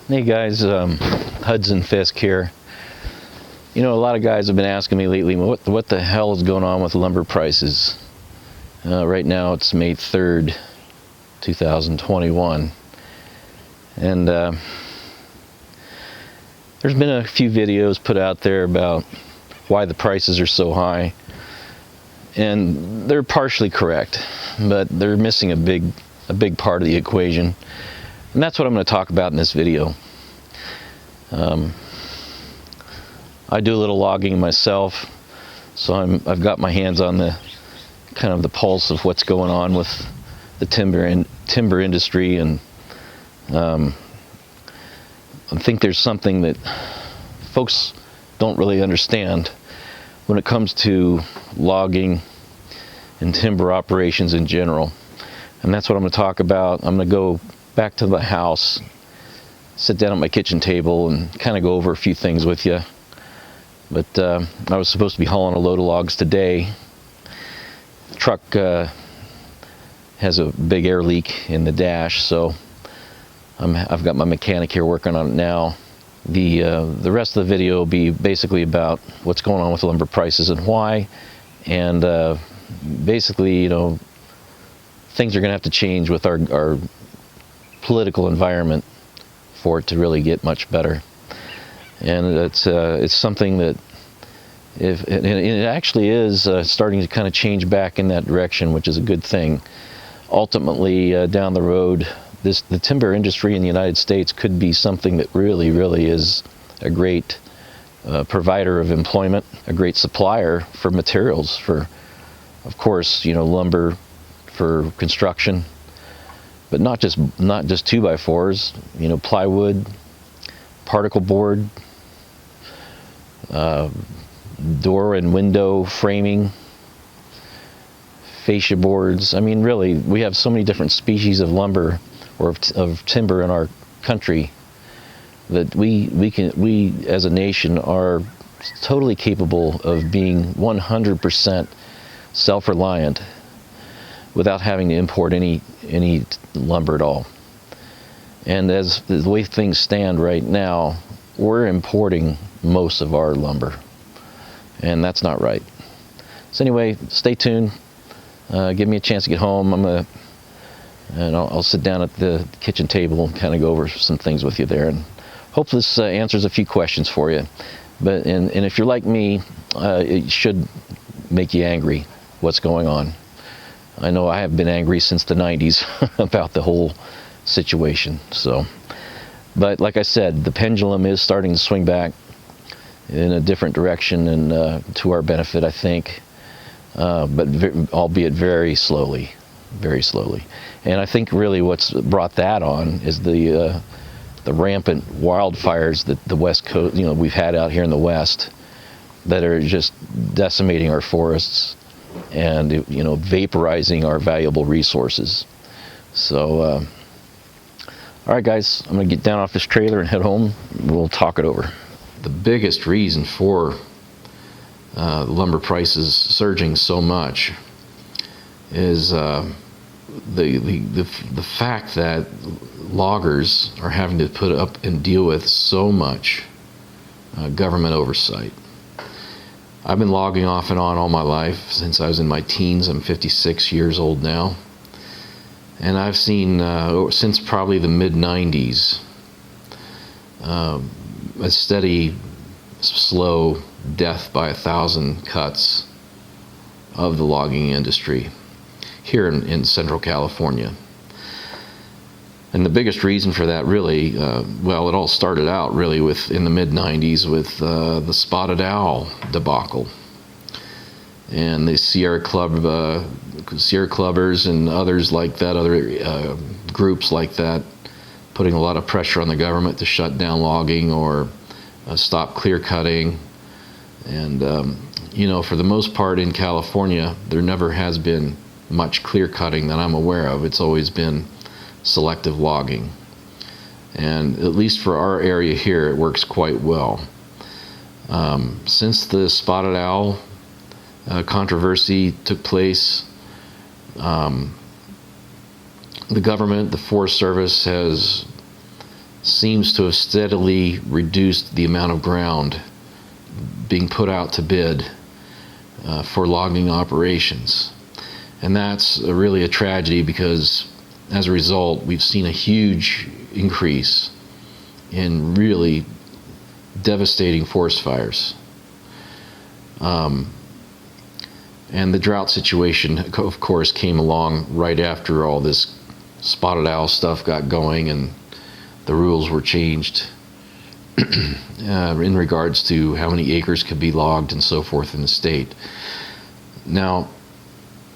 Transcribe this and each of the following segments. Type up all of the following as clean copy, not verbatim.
Hey guys, Hudson Fisk here. You know, a lot of guys have been asking me lately, what the hell is going on with lumber prices? Right now it's May 3rd, 2021. And there's been a few videos put out there about why the prices are so high. And they're partially correct, but they're missing a big part of the equation. And that's what I'm going to talk about in this video. I do a little logging myself, so I've got my hands on the kind of the pulse of what's going on with the timber industry, and I think there's something that folks don't really understand when it comes to logging and timber operations in general. And that's what I'm going to talk about. I'm going to go back to the house, sit down at my kitchen table, and kind of go over a few things with you. But I was supposed to be hauling a load of logs today. The truck has a big air leak in the dash, so I've got my mechanic here working on it now. The rest of the video will be basically about what's going on with lumber prices and why, and basically, you know, things are going to have to change with our political environment for it to really get much better. And it's something that it actually is starting to kind of change back in that direction, which is a good thing. Ultimately, down the road, the timber industry in the United States could be something that really is a great provider of employment, a great supplier for materials, for, of course, you know, lumber for construction, but not just 2x4s, you know, plywood, particle board, door and window framing, fascia boards. I mean, really, we have so many different species of lumber or of timber in our country that we as a nation are totally capable of being 100% self-reliant without having to import any lumber at all. And as the way things stand right now, we're importing most of our lumber, and that's not right. So anyway, stay tuned. Give me a chance to get home. I'll sit down at the kitchen table and kind of go over some things with you there, and hope this answers a few questions for you. But and if you're like me, it should make you angry what's going on. I know I have been angry since the 90s about the whole situation. So, but like I said, the pendulum is starting to swing back in a different direction, and to our benefit, I think, but albeit very slowly. And I think really what's brought that on is the rampant wildfires that the West Coast, you know, we've had out here in the West, that are just decimating our forests and, you know, vaporizing our valuable resources. So, all right, guys, I'm going to get down off this trailer and head home. We'll talk it over. The biggest reason for lumber prices surging so much is the fact that loggers are having to put up and deal with so much government oversight. I've been logging off and on all my life since I was in my teens. I'm 56 years old now. And I've seen, since probably the mid-90s, a steady, slow death by 1,000 cuts of the logging industry here in Central California. And the biggest reason for that really, well, it all started out really in the mid-90s with the spotted owl debacle. And the Sierra Clubbers and others like that, other groups like that, putting a lot of pressure on the government to shut down logging or stop clear cutting. And, you know, for the most part in California, there never has been much clear cutting that I'm aware of. It's always been selective logging. And at least for our area here, it works quite well. Since the spotted owl controversy took place, the government, the Forest Service, has seems to have steadily reduced the amount of ground being put out to bid for logging operations. And that's really a tragedy, because as a result, we've seen a huge increase in really devastating forest fires. And the drought situation, of course, came along right after all this spotted owl stuff got going, and the rules were changed in regards to how many acres could be logged and so forth in the state. Now,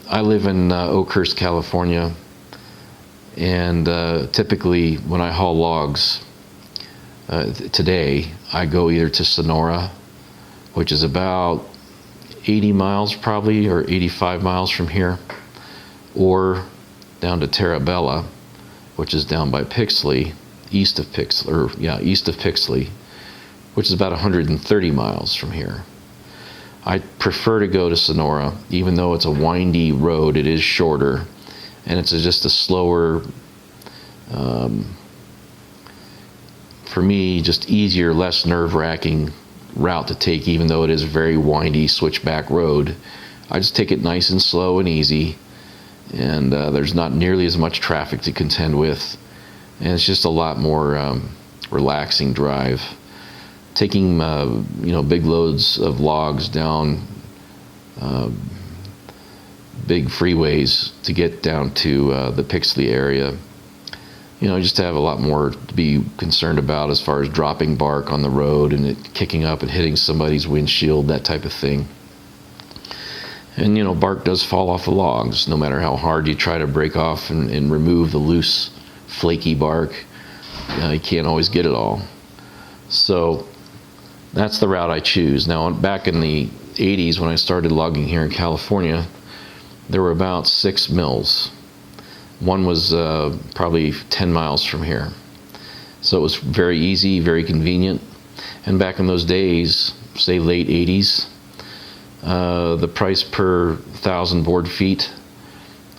I live in Oakhurst, California, and typically when I haul logs today, I go either to Sonora, which is about 80 miles probably, or 85 miles from here, or down to Terabella, which is down by Pixley, east of Pixley, which is about 130 miles from here. I prefer to go to Sonora, even though it's a windy road. It is shorter, and it's just a slower, for me, just easier, less nerve-wracking route to take, even though it is a very windy switchback road. I just take it nice and slow and easy, and there's not nearly as much traffic to contend with, and it's just a lot more relaxing drive. Taking big loads of logs down big freeways to get down to the Pixley area, just to have a lot more to be concerned about as far as dropping bark on the road and it kicking up and hitting somebody's windshield, that type of thing. And bark does fall off the logs, no matter how hard you try to break off and remove the loose, flaky bark. You can't always get it all. So that's the route I choose. Now, back in the 80s, when I started logging here in California, there were about 6 mills. One was probably 10 miles from here. So it was very easy, very convenient. And back in those days, say late 80s, the price per 1,000 board feet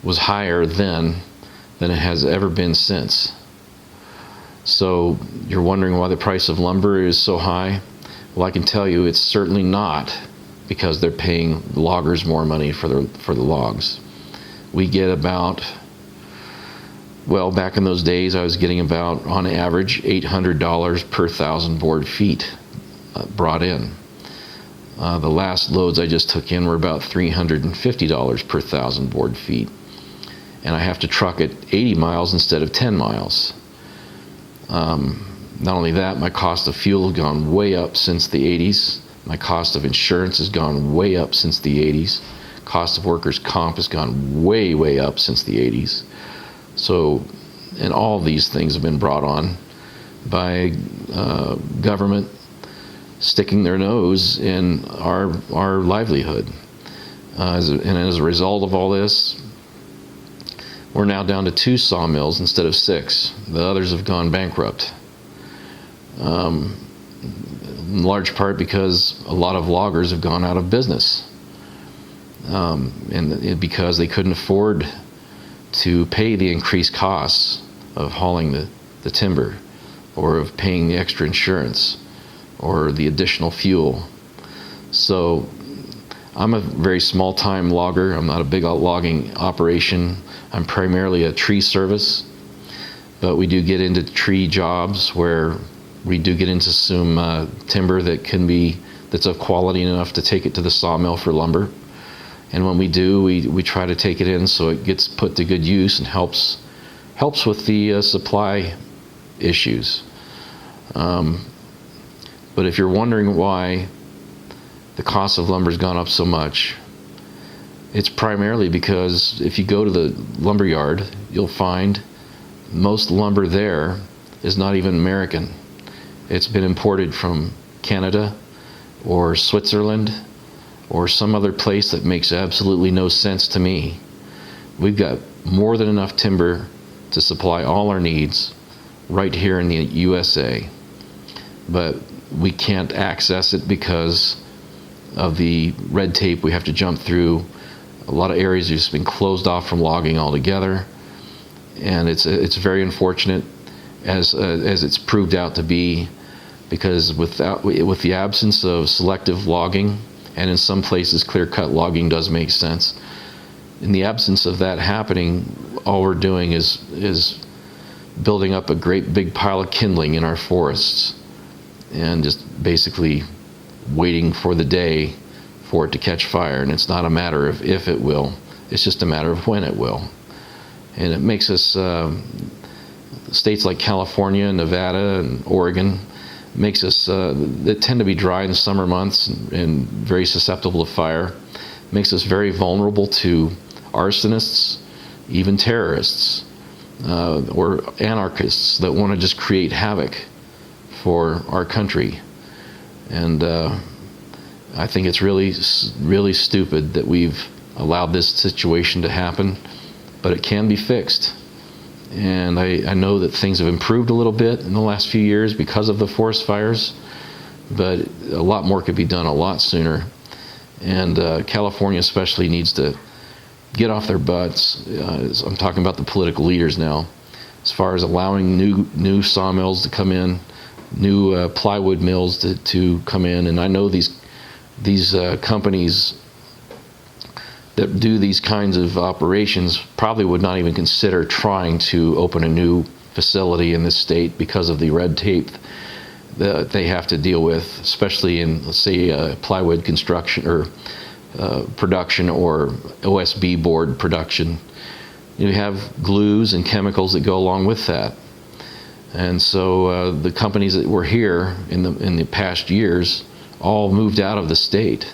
was higher then than it has ever been since. So you're wondering why the price of lumber is so high? Well, I can tell you it's certainly not because they're paying loggers more money for the logs. We get about, back in those days, I was getting about, on average, $800 per 1,000 board feet brought in. The last loads I just took in were about $350 per 1,000 board feet. And I have to truck it 80 miles instead of 10 miles. Not only that, my cost of fuel has gone way up since the 80s. My cost of insurance has gone way up since the 80s. Cost of workers' comp has gone way, way up since the 80s. So, and all these things have been brought on by government sticking their nose in our livelihood. And as a result of all this, we're now down to 2 sawmills instead of 6. The others have gone bankrupt. In large part because a lot of loggers have gone out of business. And because they couldn't afford to pay the increased costs of hauling the timber, or of paying the extra insurance, or the additional fuel. So I'm a very small-time logger. I'm not a big logging operation. I'm primarily a tree service, but we do get into tree jobs where we do get into some timber that's of quality enough to take it to the sawmill for lumber. And when we do, we try to take it in so it gets put to good use and helps with the supply issues. But if you're wondering why the cost of lumber has gone up so much, it's primarily because if you go to the lumber yard, you'll find most lumber there is not even American. It's been imported from Canada or Switzerland or some other place that makes absolutely no sense to me. We've got more than enough timber to supply all our needs right here in the USA, but we can't access it because of the red tape we have to jump through. A lot of areas have just been closed off from logging altogether, and it's very unfortunate. as it's proved out to be, because with the absence of selective logging, and in some places clear-cut logging does make sense, in the absence of that happening, all we're doing is building up a great big pile of kindling in our forests and just basically waiting for the day for it to catch fire. And it's not a matter of if it will, it's just a matter of when it will. And it makes us, states like California, Nevada, and Oregon, makes us, that tend to be dry in the summer months and very susceptible to fire, makes us very vulnerable to arsonists, even terrorists, or anarchists that want to just create havoc for our country. And I think it's really, really stupid that we've allowed this situation to happen, but it can be fixed. And I know that things have improved a little bit in the last few years because of the forest fires, but a lot more could be done a lot sooner. And California especially needs to get off their butts. I'm talking about the political leaders now, as far as allowing new sawmills to come in, new plywood mills to come in. And I know these companies that do these kinds of operations probably would not even consider trying to open a new facility in this state because of the red tape that they have to deal with, especially in, let's say, plywood construction or production or OSB board production. You have glues and chemicals that go along with that. And so the companies that were here in the past years all moved out of the state.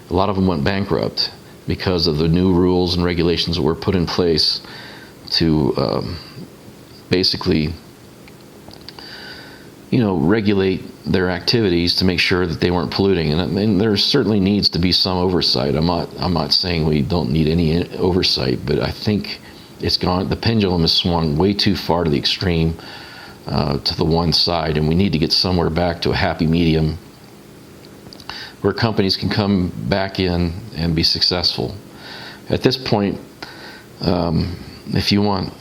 A lot of them went bankrupt because of the new rules and regulations that were put in place to basically, regulate their activities to make sure that they weren't polluting. And I mean, there certainly needs to be some oversight. I'm not saying we don't need any oversight, but I think it's gone. The pendulum has swung way too far to the extreme, to the one side, and we need to get somewhere back to a happy medium where companies can come back in and be successful. At this point, if you want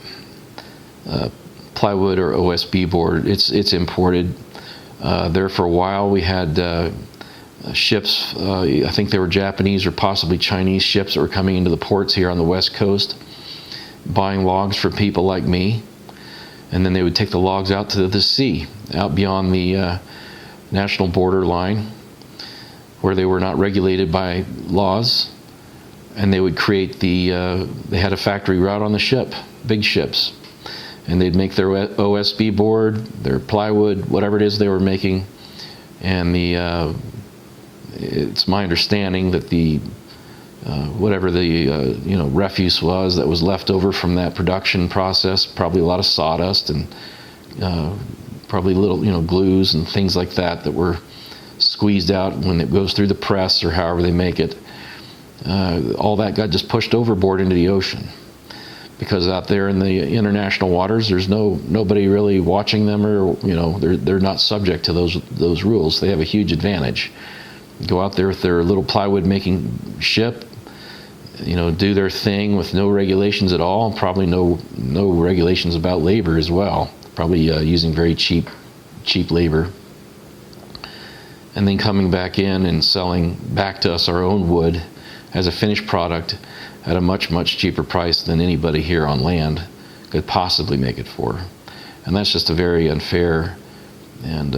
plywood or OSB board, it's imported. There for a while we had ships, I think they were Japanese or possibly Chinese ships that were coming into the ports here on the West Coast, buying logs for people like me, and then they would take the logs out to the sea, out beyond the national border line, where they were not regulated by laws, and they would create they had a factory right on the ship, big ships, and they'd make their OSB board, their plywood, whatever it is they were making, and it's my understanding that whatever the refuse was that was left over from that production process, probably a lot of sawdust and probably little glues and things like that were squeezed out when it goes through the press or however they make it. All that got just pushed overboard into the ocean, because out there in the international waters, there's nobody really watching them, or they're not subject to those rules. They have a huge advantage. Go out there with their little plywood making ship, do their thing with no regulations at all, probably no regulations about labor as well, probably using very cheap labor, and then coming back in and selling back to us our own wood as a finished product at a much, much cheaper price than anybody here on land could possibly make it for. And that's just a very unfair and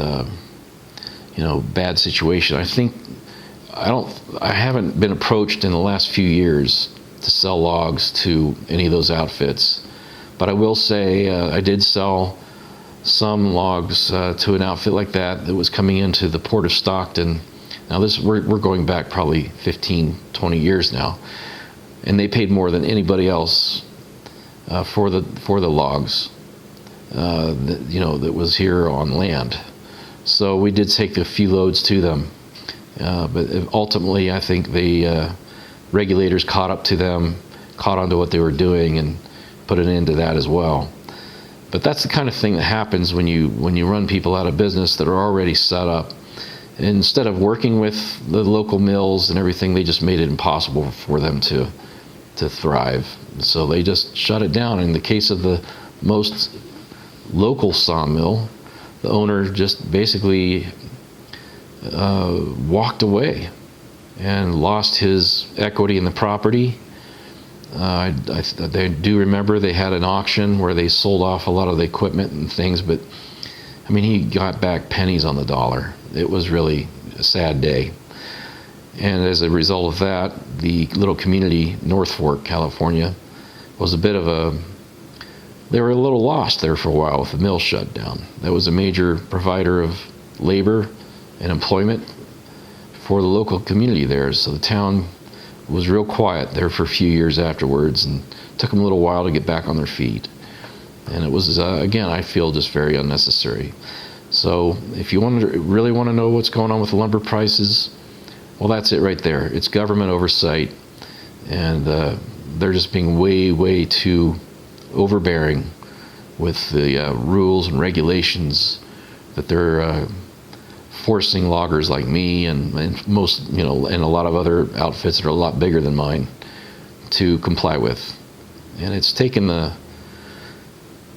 bad situation. I haven't been approached in the last few years to sell logs to any of those outfits, but I will say I did sell some logs to an outfit like that was coming into the port of Stockton. Now we're going back probably 15, 20 years now, and they paid more than anybody else for the logs that was here on land. So we did take a few loads to them, but ultimately I think the regulators caught up to them, caught onto what they were doing, and put an end to that as well. But that's the kind of thing that happens when you run people out of business that are already set up. And instead of working with the local mills and everything, they just made it impossible for them to thrive. So they just shut it down. In the case of the most local sawmill, the owner just basically walked away and lost his equity in the property. I do remember they had an auction where they sold off a lot of the equipment and things, but I mean, he got back pennies on the dollar. It was really a sad day. And as a result of that, the little community, North Fork, California, was a bit of a, they were a little lost there for a while with the mill shut down. That was a major provider of labor and employment for the local community there. So the town was real quiet there for a few years afterwards, and took them a little while to get back on their feet. And it was, again, I feel just very unnecessary. So if you really want to know what's going on with the lumber prices, well, that's it right there. It's government oversight, and they're just being way, way too overbearing with the rules and regulations that they're forcing loggers like me and most, and a lot of other outfits that are a lot bigger than mine to comply with. And it's taken a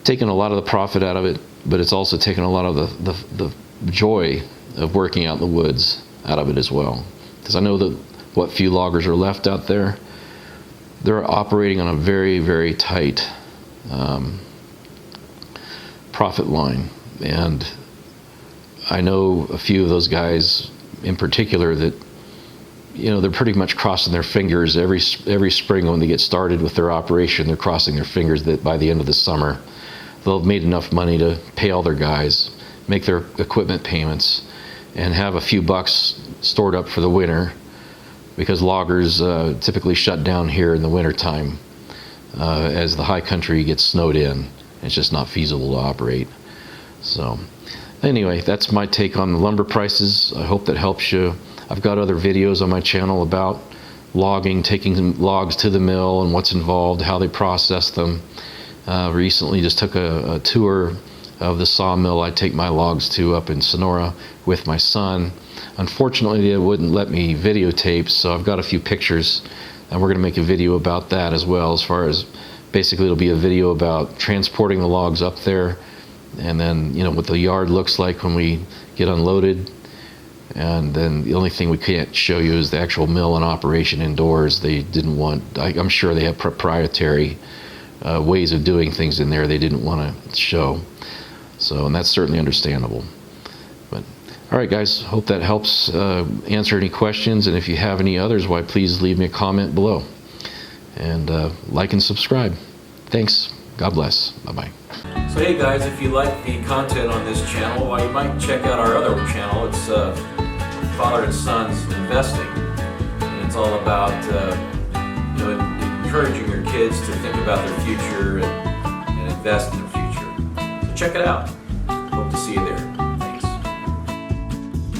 lot of the profit out of it, but it's also taken a lot of the joy of working out in the woods out of it as well. Because I know that what few loggers are left out there, they're operating on a very, very tight profit line. And I know a few of those guys in particular that, they're pretty much crossing their fingers every spring when they get started with their operation. They're crossing their fingers that by the end of the summer, they'll have made enough money to pay all their guys, make their equipment payments, and have a few bucks stored up for the winter, because loggers typically shut down here in the wintertime as the high country gets snowed in. It's just not feasible to operate. So anyway, that's my take on the lumber prices. I hope that helps you. I've got other videos on my channel about logging, taking logs to the mill and what's involved, how they process them. Recently just took a tour of the sawmill I take my logs to up in Sonora with my son. Unfortunately, they wouldn't let me videotape, so I've got a few pictures, and we're going to make a video about that as well. As far as basically, it'll be a video about transporting the logs up there, and then what the yard looks like when we get unloaded. And then the only thing we can't show you is the actual mill in operation indoors. They didn't want, I'm sure they have proprietary ways of doing things in there they didn't want to show. So, and that's certainly understandable. But all right, guys, hope that helps answer any questions. And if you have any others, why, please leave me a comment below. And like and subscribe. Thanks. God bless. Bye-bye. So hey guys, if you like the content on this channel, well, you might check out our other channel. It's Father and Sons Investing, and it's all about encouraging your kids to think about their future and invest in their future. So check it out. Hope to see you there.